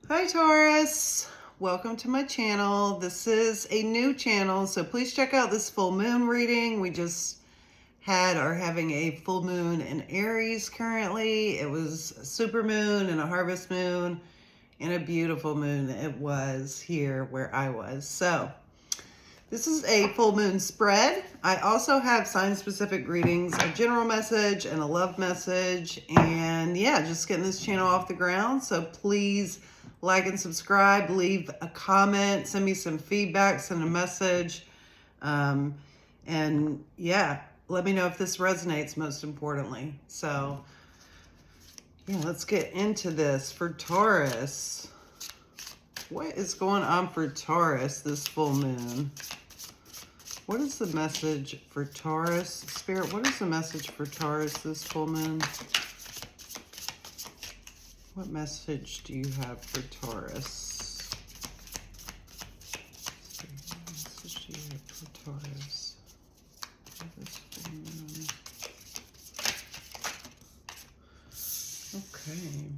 Hi Taurus, welcome to my channel. This is a new channel, so please check out this full moon reading. We just are having a full moon in Aries currently. It was a super moon and a harvest moon and a beautiful moon it was here where I was. So this is a full moon spread. I also have sign specific readings, a general message and a love message, and yeah, just getting this channel off the ground. So please like and subscribe, leave a comment, send me some feedback, send a message. And yeah, let me know if this resonates, most importantly. So yeah, let's get into this for Taurus. What is going on for Taurus this full moon? What is the message for Taurus? Spirit, what is the message for Taurus this full moon? What message do you have for Taurus? What message do you have for Taurus? This full moon. Okay.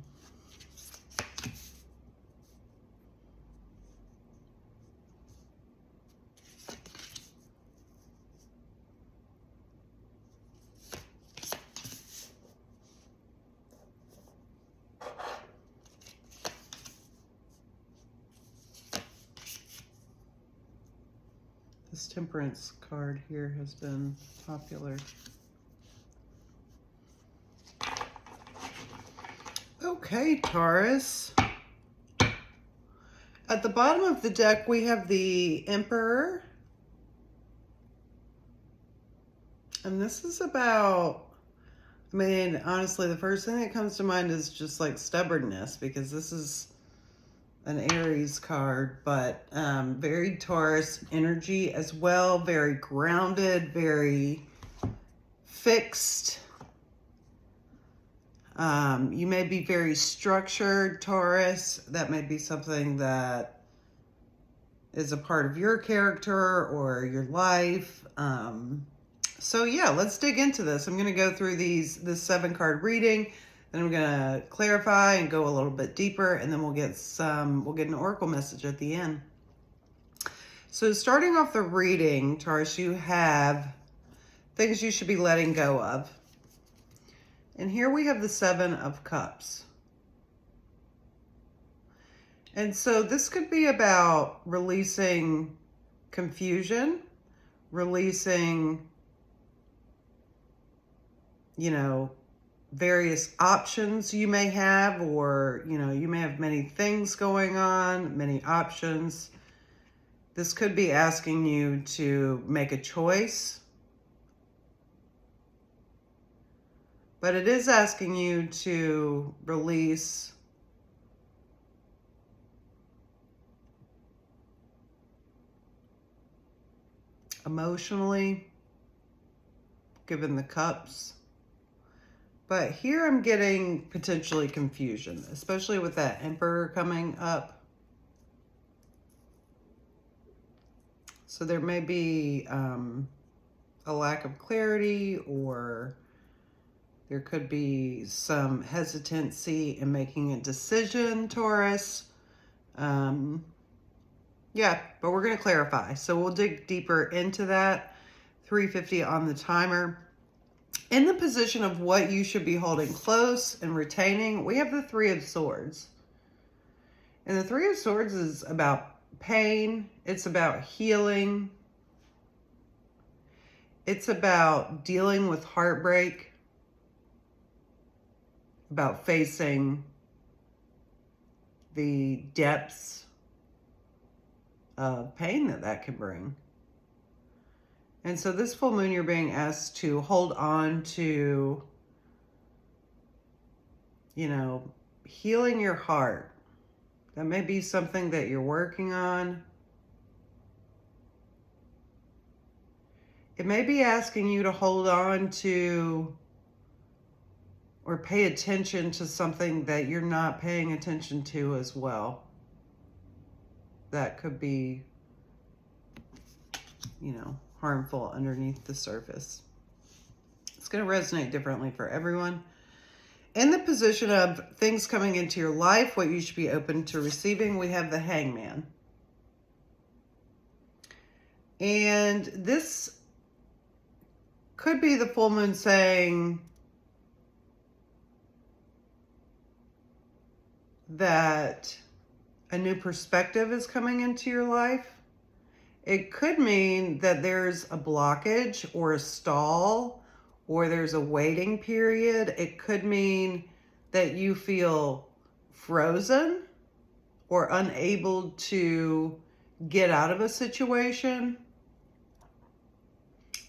This Temperance card here has been popular. Okay, Taurus. At the bottom of the deck, we have the Emperor. And this is about, I mean, honestly, the first thing that comes to mind is just like stubbornness, because this is an Aries card, but very Taurus energy as well, very grounded, very fixed. You may be very structured, Taurus. That may be something that is a part of your character or your life. So yeah, let's dig into this. I'm going to go through this 7-card reading. Then I'm going to clarify and go a little bit deeper, and then we'll get an oracle message at the end. So starting off the reading, Taurus, you have things you should be letting go of. And here we have the 7 of Cups. And so this could be about releasing confusion, releasing, various options you may have, or, you may have many things going on, many options. This could be asking you to make a choice, but it is asking you to release emotionally, given the cups. But here I'm getting potentially confusion, especially with that Emperor coming up. So there may be a lack of clarity, or there could be some hesitancy in making a decision, Taurus. Yeah, but we're going to clarify. So we'll dig deeper into that. 350 on the timer. In the position of what you should be holding close and retaining, we have the 3 of Swords. And the 3 of Swords is about pain. It's about healing. It's about dealing with heartbreak, about facing the depths of pain that can bring. And so this full moon, you're being asked to hold on to, healing your heart. That may be something that you're working on. It may be asking you to hold on to or pay attention to something that you're not paying attention to as well. That could be, harmful underneath the surface. It's going to resonate differently for everyone. In the position of things coming into your life, what you should be open to receiving, we have the Hangman. And this could be the full moon saying that a new perspective is coming into your life. It could mean that there's a blockage or a stall, or there's a waiting period. It could mean that you feel frozen or unable to get out of a situation.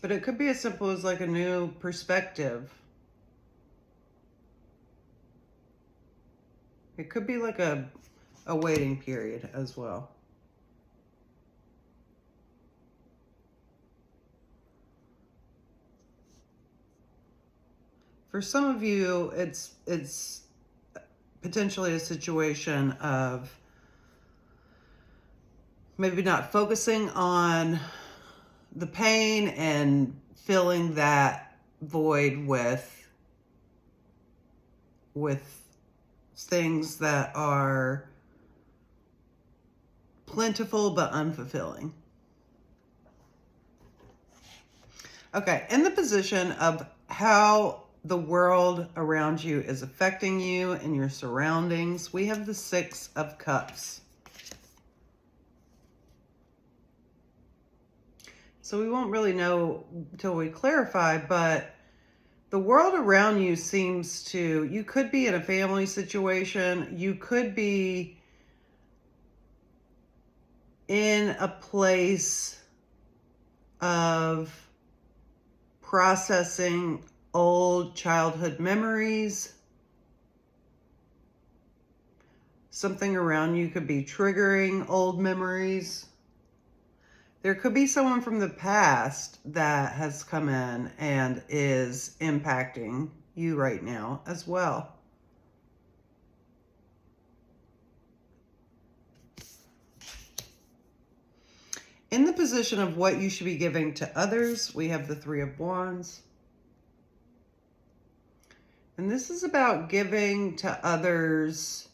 But it could be as simple as like a new perspective. It could be like a waiting period as well. For some of you, it's potentially a situation of maybe not focusing on the pain and filling that void with things that are plentiful but unfulfilling. Okay, in the position of how the world around you is affecting you and your surroundings, we have the Six of Cups. So we won't really know until we clarify, but the world around you seems to, you could be in a family situation, you could be in a place of processing old childhood memories. Something around you could be triggering old memories. There could be someone from the past that has come in and is impacting you right now as well. In the position of what you should be giving to others, we have the Three of Wands. And this is about giving to others,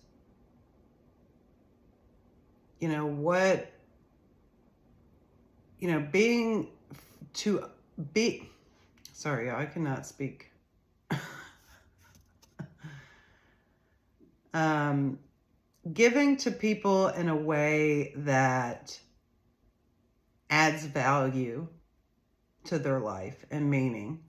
sorry, I cannot speak. Giving to people in a way that adds value to their life and meaning.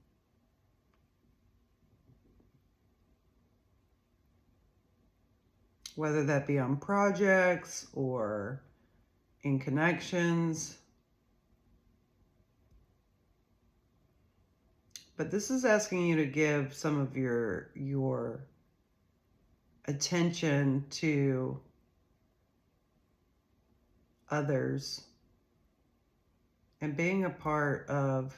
Whether that be on projects or in connections. But this is asking you to give some of your attention to others and being a part of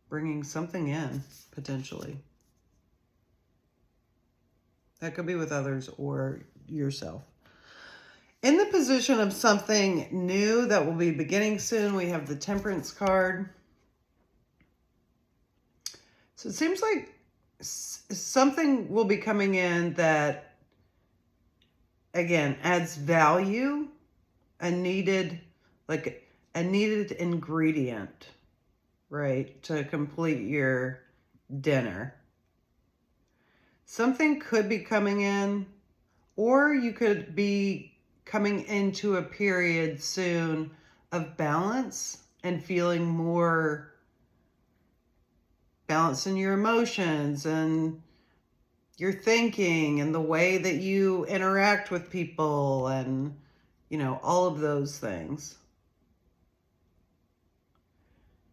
bringing something in, potentially. That could be with others or yourself. In the position of something new that will be beginning soon, we have the Temperance card. So it seems like something will be coming in that, again, adds value, a needed ingredient, right, to complete your dinner. Something could be coming in, or you could be coming into a period soon of balance and feeling more balance in your emotions and your thinking and the way that you interact with people and, all of those things.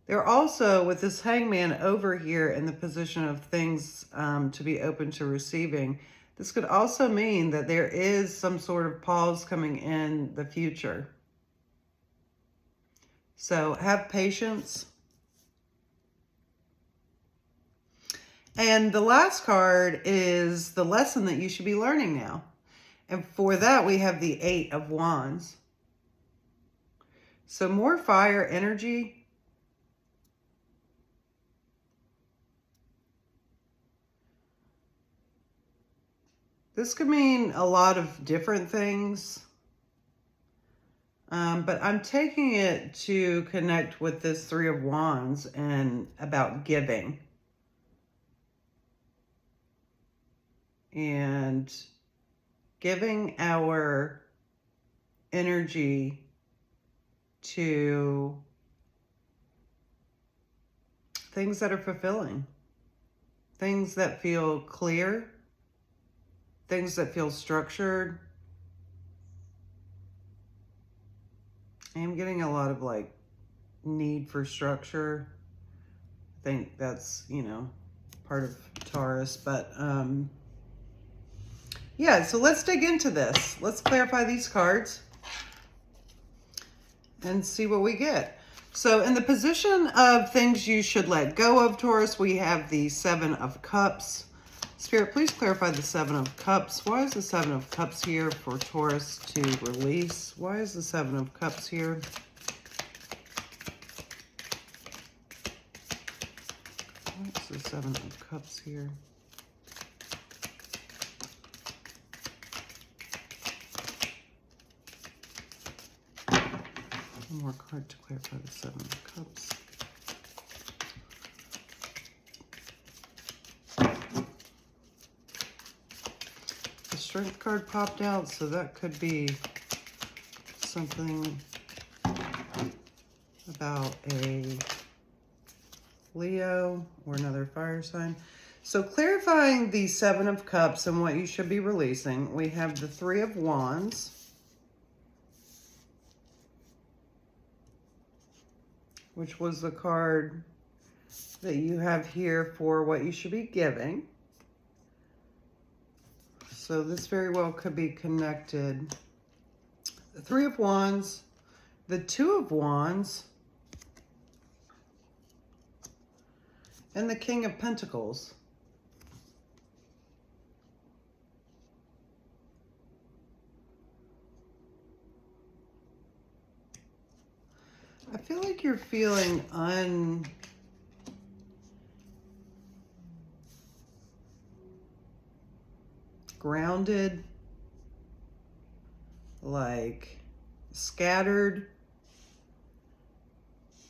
They're also, with this Hangman over here in the position of things to be open to receiving, this could also mean that there is some sort of pause coming in the future. So have patience. And the last card is the lesson that you should be learning now. And for that, we have the Eight of Wands. So more fire energy. This could mean a lot of different things. But I'm taking it to connect with this Three of Wands and about giving. And giving our energy to things that are fulfilling, things that feel clear, things that feel structured. I am getting a lot of like need for structure. I think that's, you know, part of Taurus, but yeah, so let's dig into this. Let's clarify these cards and see what we get. So in the position of things you should let go of, Taurus, we have the Seven of Cups. Spirit, please clarify the Seven of Cups. Why is the Seven of Cups here for Taurus to release? Why is the Seven of Cups here? What's the Seven of Cups here? One more card to clarify the Seven of Cups. The Strength card popped out, so that could be something about a Leo or another fire sign. So clarifying the Seven of Cups and what you should be releasing, we have the Three of Wands, which was the card that you have here for what you should be giving. So this very well could be connected. The Three of Wands, the Two of Wands, and the King of Pentacles. I feel like you're feeling grounded, like scattered.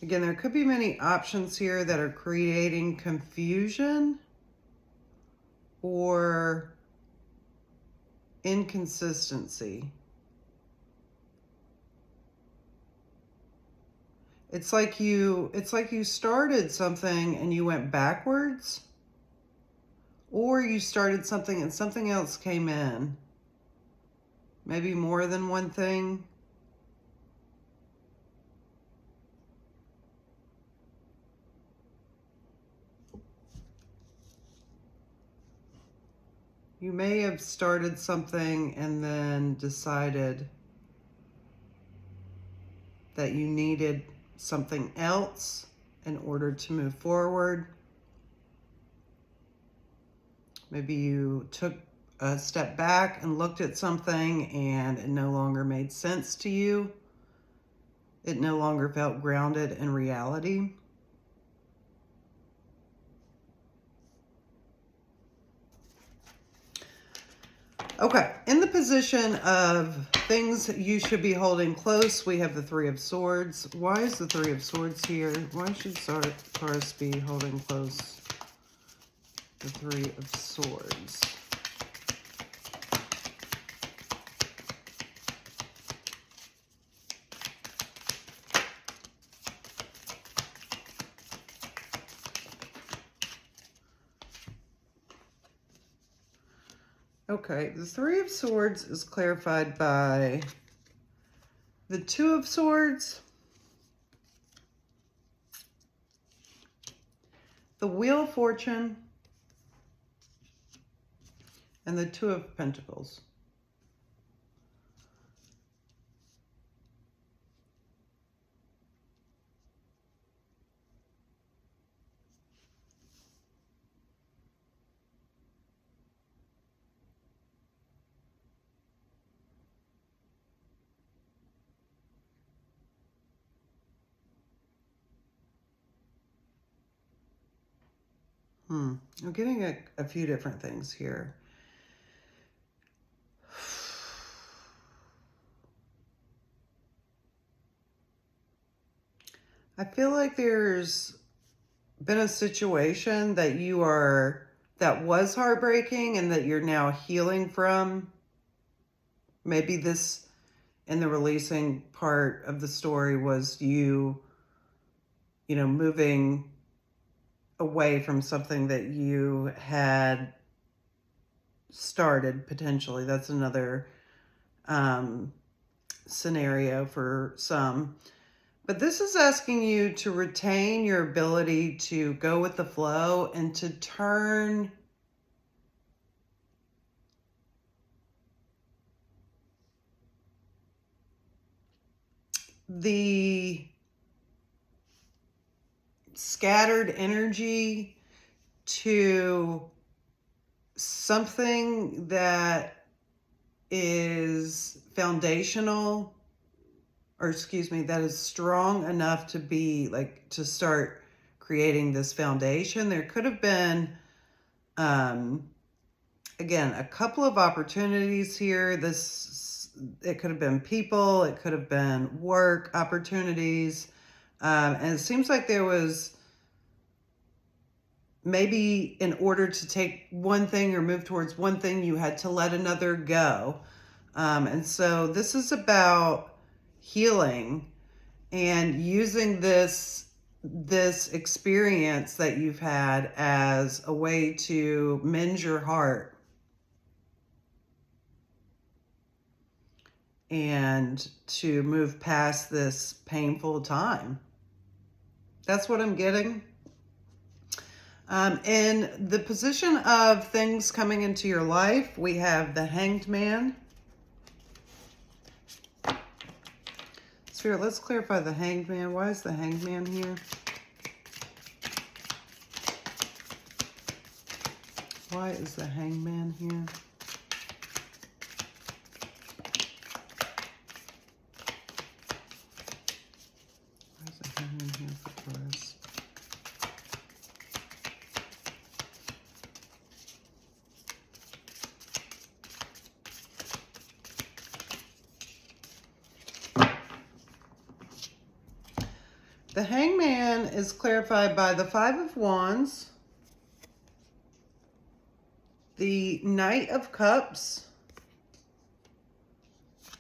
Again, there could be many options here that are creating confusion or inconsistency. It's like you started something and you went backwards, or you started something and something else came in. Maybe more than one thing. You may have started something and then decided that you needed something else in order to move forward. Maybe you took a step back and looked at something and it no longer made sense to you. It no longer felt grounded in reality. Okay, in the position of things you should be holding close, we have the Three of Swords. Why is the Three of Swords here? Why should Taurus be holding close the Three of Swords? Okay, the Three of Swords is clarified by the Two of Swords, the Wheel of Fortune, and the Two of Pentacles. I'm getting a few different things here. I feel like there's been a situation that that was heartbreaking and that you're now healing from. Maybe this, in the releasing part of the story, was moving away from something that you had started potentially. That's another scenario for some. But this is asking you to retain your ability to go with the flow and to turn the scattered energy to something that is foundational, or excuse me, that is strong enough to be like, to start creating this foundation. There could have been, again, a couple of opportunities here. It could have been people, it could have been work opportunities. And it seems like there was, maybe in order to take one thing or move towards one thing, you had to let another go. And so this is about healing and using this experience that you've had as a way to mend your heart and to move past this painful time. That's what I'm getting. In the position of things coming into your life, we have the Hanged Man. Spirit, let's clarify the Hanged Man. Why is the Hanged Man here? Why is the Hanged Man here? Why is the Hanged Man here for Taurus? The Hangman is clarified by the Five of Wands, the Knight of Cups,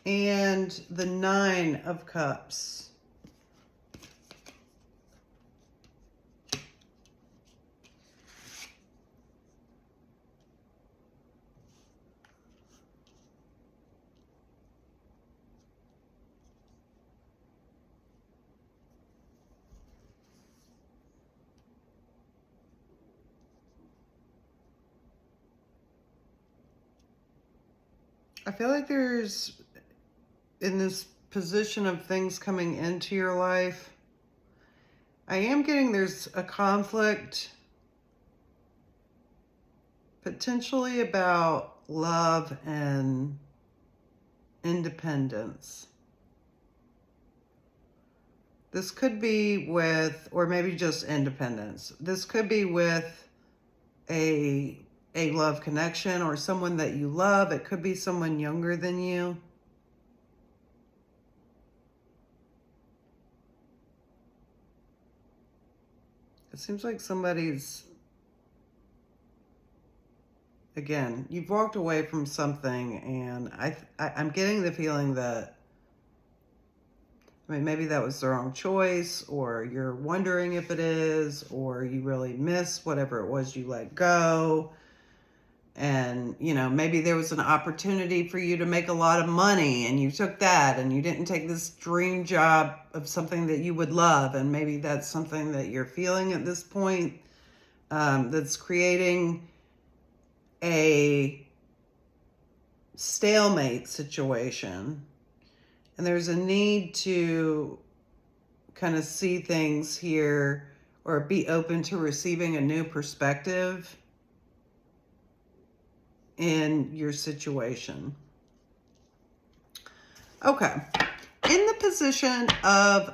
and the Nine of Cups. I feel like there's, in this position of things coming into your life, I am getting there's a conflict potentially about love and independence. This could be with, or maybe just independence. This could be with a love connection or someone that you love. It could be someone younger than you. It seems like somebody's, again, you've walked away from something, and I'm getting the feeling that, I mean, maybe that was the wrong choice, or you're wondering if it is, or you really miss whatever it was you let go. And, maybe there was an opportunity for you to make a lot of money and you took that, and you didn't take this dream job of something that you would love. And maybe that's something that you're feeling at this point, that's creating a stalemate situation. And there's a need to kind of see things here, or be open to receiving a new perspective in your situation. Okay. In the position of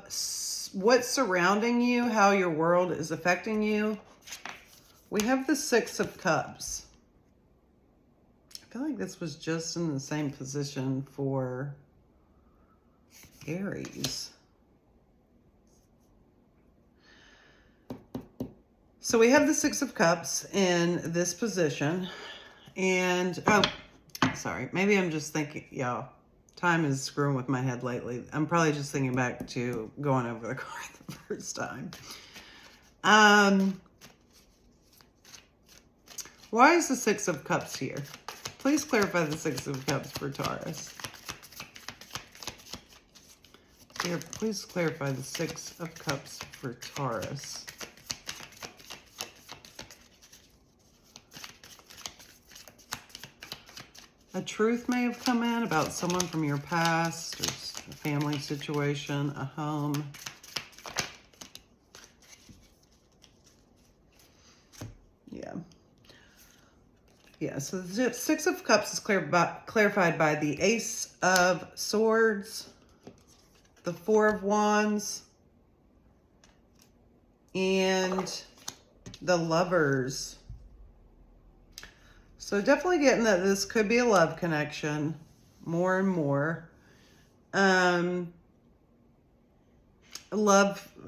what's surrounding you, how your world is affecting you, we have the Six of Cups. I feel like this was just in the same position for Aries. So we have the Six of Cups in this position. And, oh, sorry. Maybe I'm just thinking, y'all, time is screwing with my head lately. I'm probably just thinking back to going over the card the first time. Why is the Six of Cups here? Please clarify the Six of Cups for Taurus. Here, please clarify the Six of Cups for Taurus. A truth may have come in about someone from your past, or a family situation, a home. Yeah, so the Six of Cups is clarified by the Ace of Swords, the Four of Wands, and the Lovers. So definitely getting that this could be a love connection more and more. Love,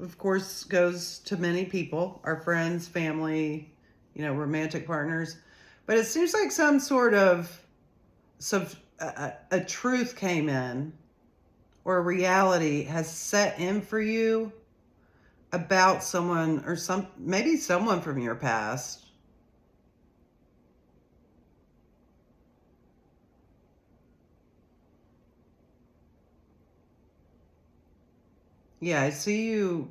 of course, goes to many people, our friends, family, romantic partners. But it seems like some sort of a truth came in, or a reality has set in for you about someone, or maybe someone from your past. Yeah, I see you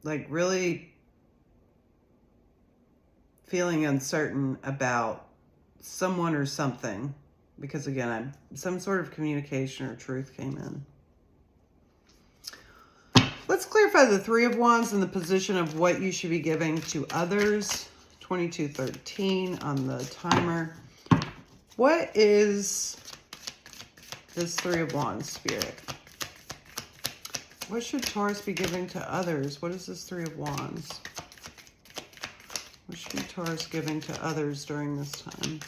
like really feeling uncertain about someone or something, because again, some sort of communication or truth came in. Let's clarify the Three of Wands in the position of what you should be giving to others. 22:13 on the timer. What is this Three of Wands, Spirit? What should Taurus be giving to others? What is this Three of Wands? What should be Taurus giving to others during this time?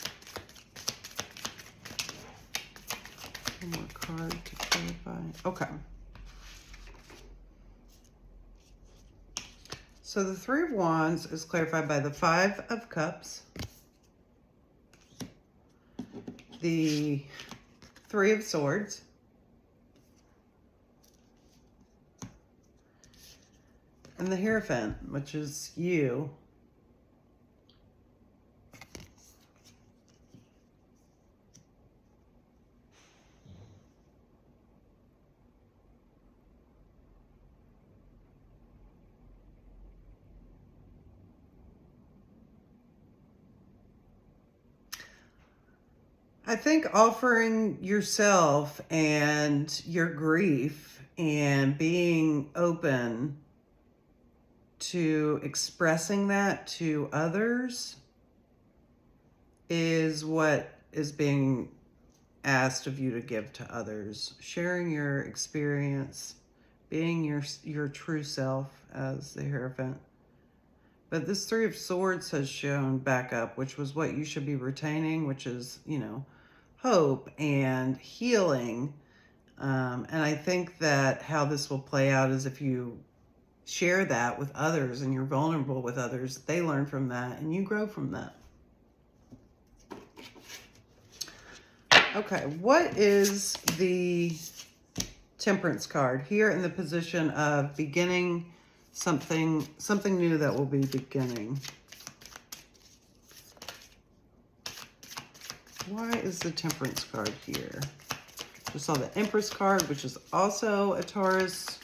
One more card to clarify. Okay. So the Three of Wands is clarified by the Five of Cups, the Three of Swords, and the Hierophant, which is you. I think offering yourself and your grief and being open to expressing that to others is what is being asked of you to give to others. Sharing your experience, being your true self as the Hierophant. But this Three of Swords has shown back up, which was what you should be retaining, which is, hope and healing. And I think that how this will play out is if you share that with others and you're vulnerable with others, they learn from that and you grow from that. Okay, what is the Temperance card here in the position of beginning something new that will be beginning? Why is the Temperance card here? Just saw the Empress card, which is also a Taurus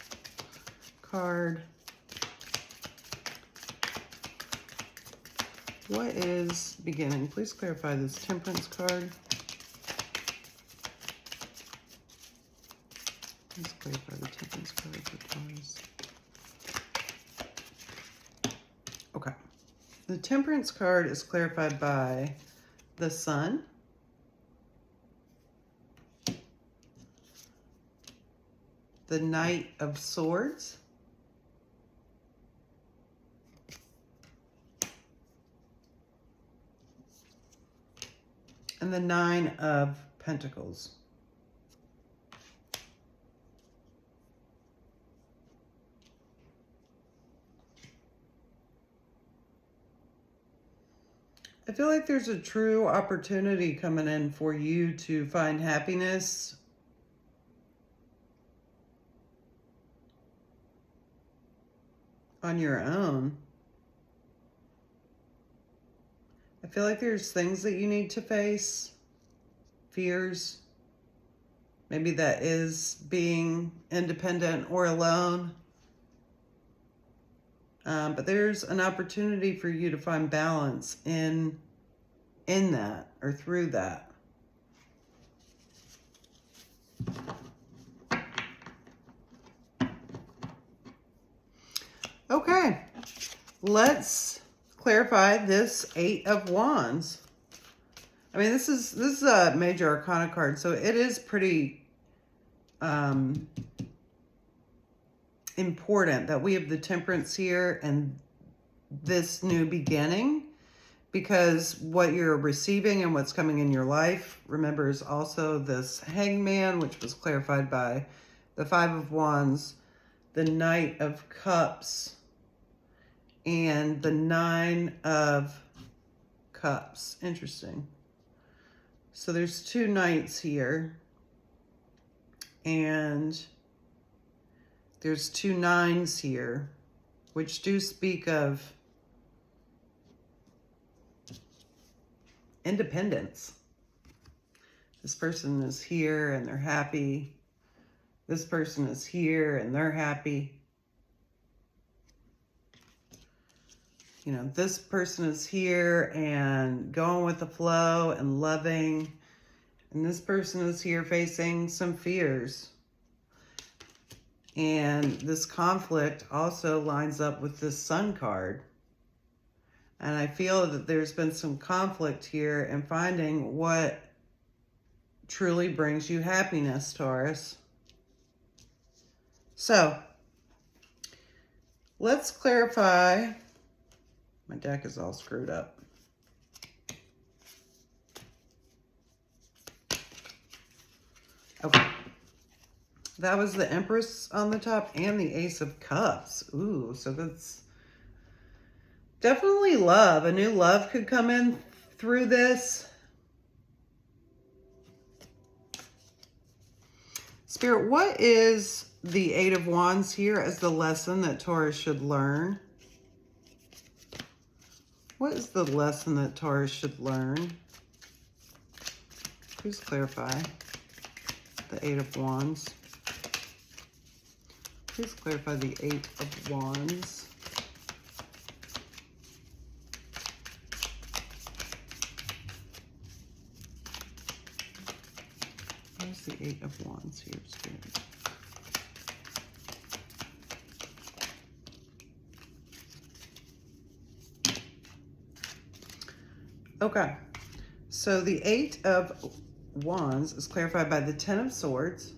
card. What is beginning? Please clarify this Temperance card. Please clarify the Temperance card for Taurus. Okay. The Temperance card is clarified by the Sun, the Knight of Swords, and the Nine of Pentacles. I feel like there's a true opportunity coming in for you to find happiness on your own. I feel like there's things that you need to face, fears. Maybe that is being independent or alone. But there's an opportunity for you to find balance in that or through that. Okay, let's clarify this Eight of Wands. I mean, this is a major arcana card, so it is pretty important that we have the Temperance here and this new beginning, because what you're receiving and what's coming in your life, remember, is also this Hangman, which was clarified by the Five of Wands, the Knight of Cups, and the Nine of Cups. Interesting. So there's two knights here, and there's two nines here, which do speak of independence. This person is here and they're happy. This person is here and they're happy. You know, this person is here and going with the flow and loving. And this person is here facing some fears. And this conflict also lines up with this Sun card. And I feel that there's been some conflict here in finding what truly brings you happiness, Taurus. So, let's clarify. My deck is all screwed up. Okay. That was the Empress on the top and the Ace of Cups. Ooh, so that's definitely love. A new love could come in through this. Spirit, what is the Eight of Wands here as the lesson that Taurus should learn? What is the lesson that Taurus should learn? Please clarify the Eight of Wands. Please clarify the Eight of Wands. Where's the Eight of Wands here, Spirit? Okay, so the Eight of Wands is clarified by the Ten of Swords,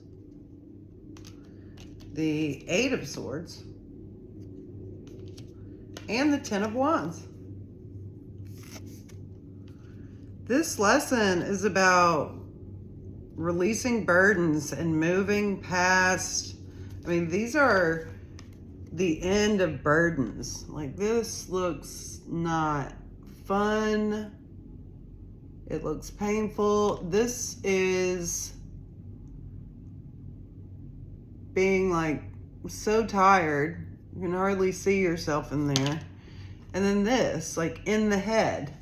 the Eight of Swords, and the Ten of Wands. This lesson is about releasing burdens and moving past. I mean, these are the end of burdens. Like, this looks not fun. It looks painful. This is being like so tired. You can hardly see yourself in there. And then this, like in the head.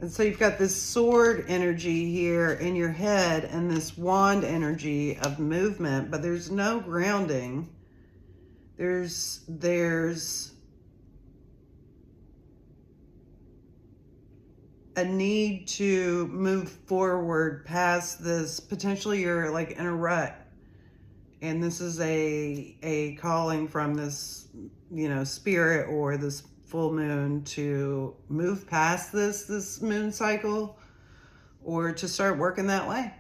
And so you've got this sword energy here in your head and this wand energy of movement, but there's no grounding. There's a need to move forward past this. Potentially you're like in a rut, and this is a calling from this, you know, spirit or this full moon to move past this moon cycle, or to start working that way.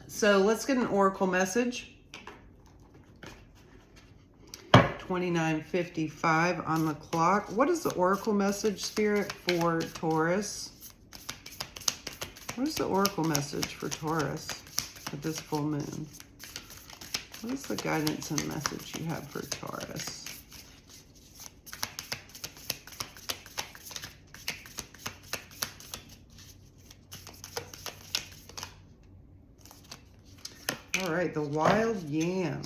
So let's get an oracle message. 29:55 on the clock. What is the oracle message, Spirit, for Taurus? What is the oracle message for Taurus at this full moon? What is the guidance and message you have for Taurus? All right, the wild yam.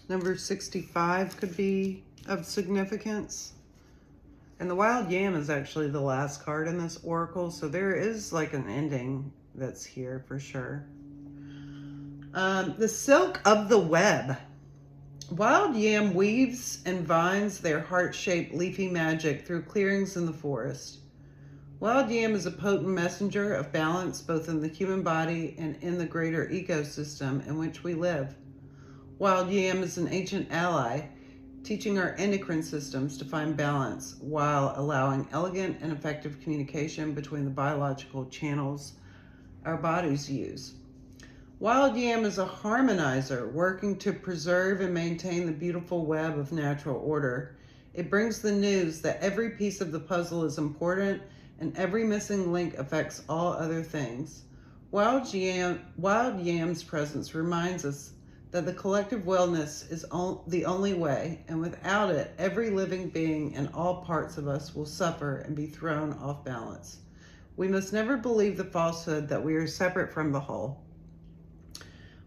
Number 65 could be of significance. And the wild yam is actually the last card in this oracle, so there is like an ending that's here for sure. The silk of the web. Wild yam weaves and vines their heart-shaped leafy magic through clearings in the forest. Wild yam is a potent messenger of balance both in the human body and in the greater ecosystem in which we live. Wild yam is an ancient ally, teaching our endocrine systems to find balance while allowing elegant and effective communication between the biological channels our bodies use. Wild yam is a harmonizer, working to preserve and maintain the beautiful web of natural order. It brings the news that every piece of the puzzle is important and every missing link affects all other things. Wild yam's presence reminds us that the collective wellness is the only way, and without it, every living being and all parts of us will suffer and be thrown off balance. We must never believe the falsehood that we are separate from the whole.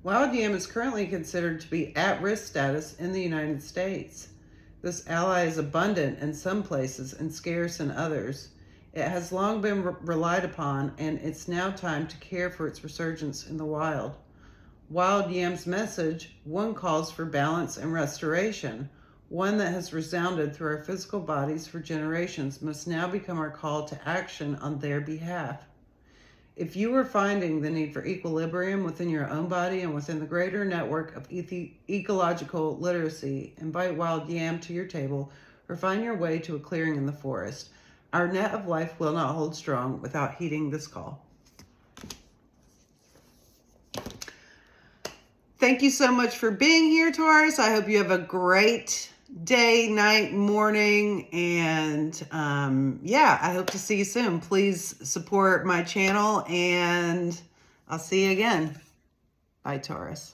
Wild yam is currently considered to be at-risk status in the United States. This ally is abundant in some places and scarce in others. It has long been relied upon, and it's now time to care for its resurgence in the wild. Wild yam's message, one calls for balance and restoration. One that has resounded through our physical bodies for generations must now become our call to action on their behalf. If you are finding the need for equilibrium within your own body and within the greater network of ecological literacy, invite wild yam to your table or find your way to a clearing in the forest. Our net of life will not hold strong without heeding this call. Thank you so much for being here, Taurus. I hope you have a great day, night, morning, and yeah, I hope to see you soon. Please support my channel, and I'll see you again. Bye, Taurus.